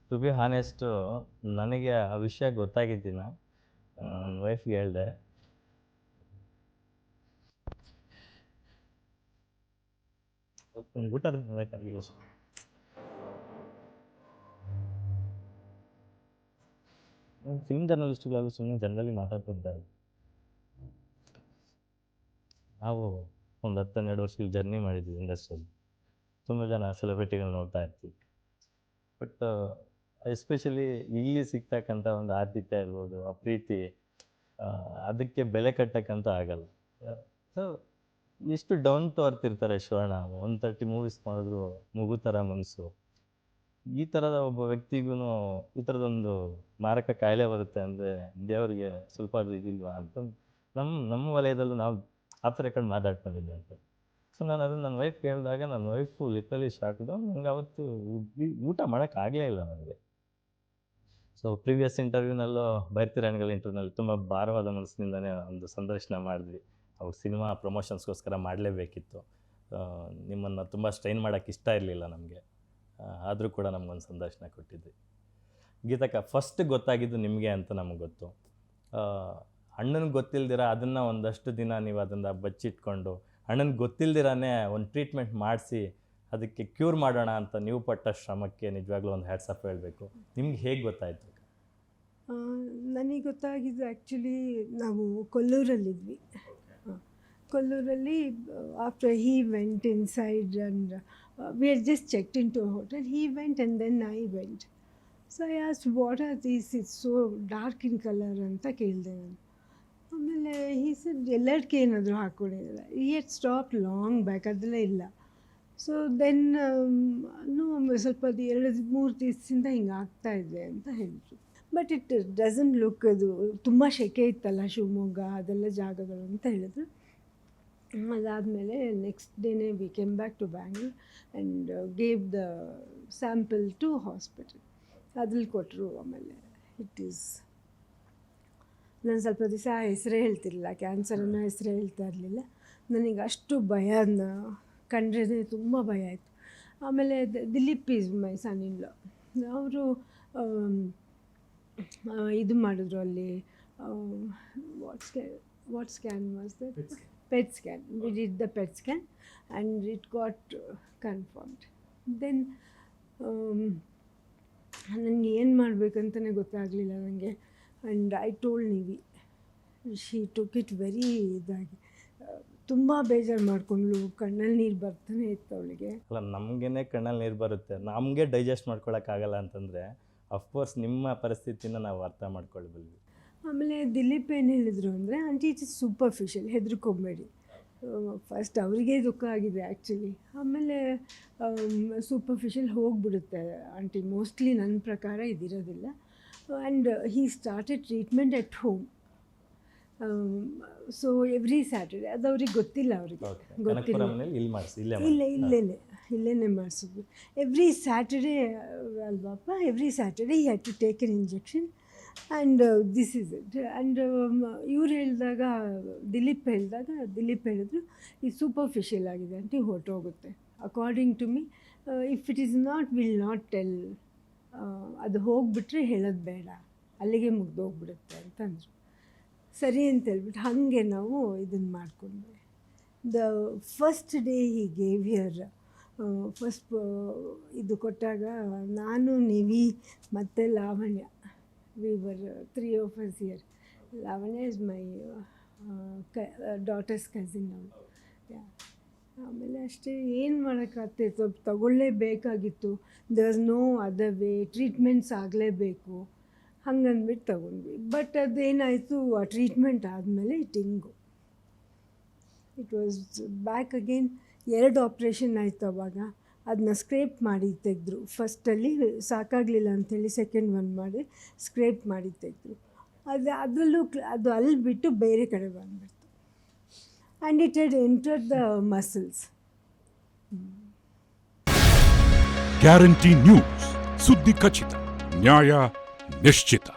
To B honest ನನಗೆ ಆ ವಿಷಯ ಗೊತ್ತಾಗಿದ್ದಿನ ನನ್ನ ವೈಫ್ಗೆ ಹೇಳಿದೆ. ಊಟ ಫಿಲ್ಮ್ ಜರ್ನಲಿಸ್ಟ್ಗಳು ಸುಮ್ಮನೆ ಜನರಲಿ ಮಾತಾಡ್ತಿರ್ತಾರೆ. ನಾವು ಒಂದು 10-12 ವರ್ಷದಲ್ಲಿ ಜರ್ನಿ ಮಾಡಿದ್ವಿ ಇಂಡಸ್ಟ್ರಿಯಲ್ಲಿ. ತುಂಬ ಜನ ಸೆಲೆಬ್ರಿಟಿಗಳು ನೋಡ್ತಾ ಇರ್ತೀವಿ. ಬಟ್ ಎಸ್ಪೆಷಲಿ ಇಲ್ಲಿ ಸಿಗ್ತಕ್ಕಂಥ ಒಂದು ಆತಿಥ್ಯ ಇರ್ಬೋದು, ಆ ಪ್ರೀತಿ, ಅದಕ್ಕೆ ಬೆಲೆ ಕಟ್ಟಕ್ಕಂತ ಆಗಲ್ಲ. ಸೊ ಎಷ್ಟು ಡೌನ್ ಟು ಅರ್ತ್ ಇರ್ತಾರೆ ಶ್ರವಣ. 130 ಮೂವೀಸ್ ಮಾಡಿದ್ರು ಮಗು ಥರ ಮನಸ್ಸು. ಈ ಥರದ ಒಬ್ಬ ವ್ಯಕ್ತಿಗೂ ಈ ಥರದೊಂದು ಮಾರಕ ಕಾಯಿಲೆ ಬರುತ್ತೆ ಅಂದರೆ ದೇವರಿಗೆ ಸ್ವಲ್ಪ ಇದಿಲ್ವಾ ಅಂತ ನಮ್ಮ ವಲಯದಲ್ಲೂ ನಾವು ಆಫ್ ರೆಕಾರ್ಡ್ ಮಾತಾಡ್ಕೊಂಡಿದ್ದೆ ಅಂತ. ಸೊ ನಾನು ಅದನ್ನು ನನ್ನ ವೈಫ್ ಕೇಳಿದಾಗ ನನ್ನ ವೈಫು ಲಿಟ್ರಲಿ ಶಾಕ್ಡು. ನನಗೆ ಅವತ್ತು ಊಟ ಮಾಡೋಕ್ಕಾಗಲೇ ಇಲ್ಲ ನನಗೆ. ಸೊ ಪ್ರೀವಿಯಸ್ ಇಂಟರ್ವ್ಯೂನಲ್ಲೂ ಬೈರ್ತಿರಾಣಿಗಳ ಇಂಟರ್ವ್ಯೂನಲ್ಲಿ ತುಂಬ ಭಾರವಾದ ಮನಸ್ಸಿನಿಂದನೇ ಒಂದು ಸಂದರ್ಶನ ಮಾಡಿದ್ವಿ. ಅವ್ರು ಸಿನಿಮಾ ಪ್ರಮೋಷನ್ಸ್ಗೋಸ್ಕರ ಮಾಡಲೇಬೇಕಿತ್ತು. ನಿಮ್ಮನ್ನು ತುಂಬ ಸ್ಟ್ರೈನ್ ಮಾಡೋಕ್ಕೆ ಇಷ್ಟ ಇರಲಿಲ್ಲ ನಮಗೆ. ಆದರೂ ಕೂಡ ನಮಗೊಂದು ಸಂದರ್ಶನ ಕೊಟ್ಟಿದ್ವಿ. ಗೀತಕ್ಕ, ಫಸ್ಟ್ ಗೊತ್ತಾಗಿದ್ದು ನಿಮಗೆ ಅಂತ ನಮಗೆ ಗೊತ್ತು. ಅಣ್ಣನಿಗೆ ಗೊತ್ತಿಲ್ದಿರ ಅದನ್ನು ಒಂದಷ್ಟು ದಿನ ನೀವು ಅದನ್ನು ಬಚ್ಚಿಟ್ಕೊಂಡು ಅಣ್ಣನಿಗೆ ಗೊತ್ತಿಲ್ದಿರಾನೇ ಒಂದು ಟ್ರೀಟ್ಮೆಂಟ್ ಮಾಡಿಸಿ ಅದಕ್ಕೆ ಕ್ಯೂರ್ ಮಾಡೋಣ ಅಂತ ನೀವು ಪಟ್ಟ ಶ್ರಮಕ್ಕೆ ನಿಜವಾಗ್ಲೂ ಒಂದು ಹ್ಯಾಟ್ಸ್ ಆಫ್ ಹೇಳಬೇಕು. ನಿಮ್ಗೆ ಹೇಗೆ ಗೊತ್ತಾಯಿತು? ನನಗೆ ಗೊತ್ತಾಗಿದ್ದು ಆ್ಯಕ್ಚುಲಿ ನಾವು ಕೊಲ್ಲೂರಲ್ಲಿದ್ವಿ. ಕೊಲ್ಲೂರಲ್ಲಿ after he went inside and we had just checked into a hotel. He went and then I went. So I asked, what are these? It's so dark in color ಅಂತ ಕೇಳಿದೆ ನಾನು. ಆಮೇಲೆ he said, ಎಲ್ಲದಕ್ಕೆ ಏನಾದರೂ ಹಾಕ್ಕೊಂಡಿದ್ದಾರೆ. He had stopped long back, ಅದೆಲ್ಲ ಇಲ್ಲ. So then ಸ್ವಲ್ಪ 2-3 ದಿವಸದಿಂದ ಹಿಂಗೆ ಆಗ್ತಾಯಿದೆ ಅಂತ ಹೇಳಿದ್ರು. ಬಟ್ ಇಟ್ ಡಸಂಟ್ ಲುಕ್, ಅದು ತುಂಬ ಸೆಕೆ ಇತ್ತಲ್ಲ ಶಿವಮೊಗ್ಗ ಅದೆಲ್ಲ ಜಾಗಗಳು ಅಂತ ಹೇಳಿದ್ರು. ಅದಾದಮೇಲೆ ನೆಕ್ಸ್ಟ್ ಡೇನೇ we came back to Bangalore and gave the sample to hospital. ಅದ್ರಲ್ಲಿ ಕೊಟ್ಟರು. ಆಮೇಲೆ ಇಟ್ ಈಸ್, ನಾನು ಸ್ವಲ್ಪ ದಿವಸ ಹೆಸರೇ ಹೇಳ್ತಿರಲಿಲ್ಲ, ಕ್ಯಾನ್ಸರ್ ಅನ್ನೋ ಹೆಸರೇ ಹೇಳ್ತಾ ಇರಲಿಲ್ಲ. ನನಗೆ ಅಷ್ಟು ಭಯ ಕಂಡ್ರೆ ತುಂಬ ಭಯ ಆಯಿತು. ಆಮೇಲೆ ದಿಲೀಪ್ ಈಸ್ ಮೈ ಸನ್ ಇನ್ ಲಾ. ಅವರು ಇದು ಮಾಡಿದ್ರು ಅಲ್ಲಿ, what scan was that? PET scan. We did the PET scan and it got confirmed. Then ನನಗೆ ಏನು ಮಾಡಬೇಕಂತಲೇ ಗೊತ್ತಾಗಲಿಲ್ಲ ನನಗೆ. And I told Nivi. She took it very ಇದಾಗಿ, ತುಂಬ ಬೇಜಾರು ಮಾಡಿಕೊಂಡ್ಳು. ಕಣ್ಣಲ್ಲಿ ನೀರು ಬರ್ತಾನೆ ಇತ್ತು ಅವಳಿಗೆ. ಅಲ್ಲ, ನಮಗೇನೆ ಕಣ್ಣಲ್ಲಿ ನೀರು ಬರುತ್ತೆ, ನಮಗೆ ಡೈಜೆಸ್ಟ್ ಮಾಡ್ಕೊಳಕ್ಕಾಗಲ್ಲ ಅಂತಂದರೆ ಅಫ್ಕೋರ್ಸ್ ನಿಮ್ಮ ಪರಿಸ್ಥಿತಿನ ನಾವು ಅರ್ಥ ಮಾಡ್ಕೊಳ್ಬಲ್ವಿ. ಆಮೇಲೆ ದಿಲೀಪ್ ಏನು ಹೇಳಿದರು ಅಂದರೆ, ಆಂಟಿ ಇಟ್ ಇಸ್ ಸೂಪರ್ಫಿಷಿಯಲ್, ಹೆದರ್ಕೊಬೇಡಿ. ಫಸ್ಟ್ ಅವರಿಗೆ ದುಃಖ ಆಗಿದೆ ಆ್ಯಕ್ಚುಲಿ. ಆಮೇಲೆ ಸೂಪರ್ಫಿಷಿಯಲ್ ಹೋಗಿಬಿಡುತ್ತೆ ಆಂಟಿ, ಮೋಸ್ಟ್ಲಿ ನನ್ನ ಪ್ರಕಾರ ಇದಿರೋದಿಲ್ಲ. And he started treatment at home. So every Saturday, ಅದು ಅವ್ರಿಗೆ ಗೊತ್ತಿಲ್ಲ, ಅವ್ರಿಗೆ ಗೊತ್ತಿಲ್ಲ. ಇಲ್ಲೇ ಮಾಡಿಸಿದ್ವಿ. ಎವ್ರಿ ಸ್ಯಾಟರ್ಡೇ ಅಲ್ವಾಪ, every Saturday he had to take an injection and this is it. And ಇವ್ರು ಹೇಳಿದಾಗ, ದಿಲೀಪ್ ಹೇಳಿದ್ರು ಈ ಸೂಪರ್ಫಿಷಿಯಲ್ ಆಗಿದೆ ಅಂತ ಹೊರಟೋಗುತ್ತೆ. According to me, if it is not, will not tell. ಅದು ಹೋಗಿಬಿಟ್ರೆ ಹೇಳೋದು ಬೇಡ, ಅಲ್ಲಿಗೆ ಮುಗ್ದೋಗ್ಬಿಡುತ್ತೆ ಅಂತಂದರು. ಸರಿ ಅಂತ ಹೇಳ್ಬಿಟ್ಟು ಹಾಗೆ ನಾವು ಇದನ್ನು ಮಾಡಿಕೊಂಡ್ವಿ. The first day he gave here, first ಇದು ಕೊಟ್ಟಾಗ ನಾನು, ನಿವಿ ಮತ್ತು Lavanya, we were 3 of us here. Lavanya is my daughter's cousin now. Yeah. ಆಮೇಲೆ ಅಷ್ಟೇ, ಏನು ಮಾಡೋಕ್ಕಾಗ್ತಿತ್ತು, ತಗೊಳ್ಳೇಬೇಕಾಗಿತ್ತು. There was no other way, treatments ಆಗಲೇಬೇಕು ಹಂಗಂದ್ಬಿಟ್ಟು ತಗೊಂಡ್ವಿ. ಬಟ್ ಅದೇನಾಯಿತು, ಆ ಟ್ರೀಟ್ಮೆಂಟ್ ಆದಮೇಲೆ it was back again. 2 operation ಆಯಿತು ಅವಾಗ. ಅದನ್ನ ಸ್ಕ್ರೇಪ್ ಮಾಡಿ ತೆಗೆದ್ರು. ಫಸ್ಟಲ್ಲಿ ಸಾಕಾಗಲಿಲ್ಲ ಅಂಥೇಳಿ ಸೆಕೆಂಡ್ ಒನ್ ಮಾಡಿ ಸ್ಕ್ರೇಪ್ ಮಾಡಿ ತೆಗೆದ್ರು. ಅದರಲ್ಲೂ ಅದು ಅಲ್ಲಿ ಬಿಟ್ಟು ಬೇರೆ ಕಡೆ ಬಂದ್ಬಿಡ್ತು. And it had entered the muscles. Guarantee news, ಸುದ್ದಿ ಖಚಿತ, ನ್ಯಾಯ ನಿಶ್ಚಿತ.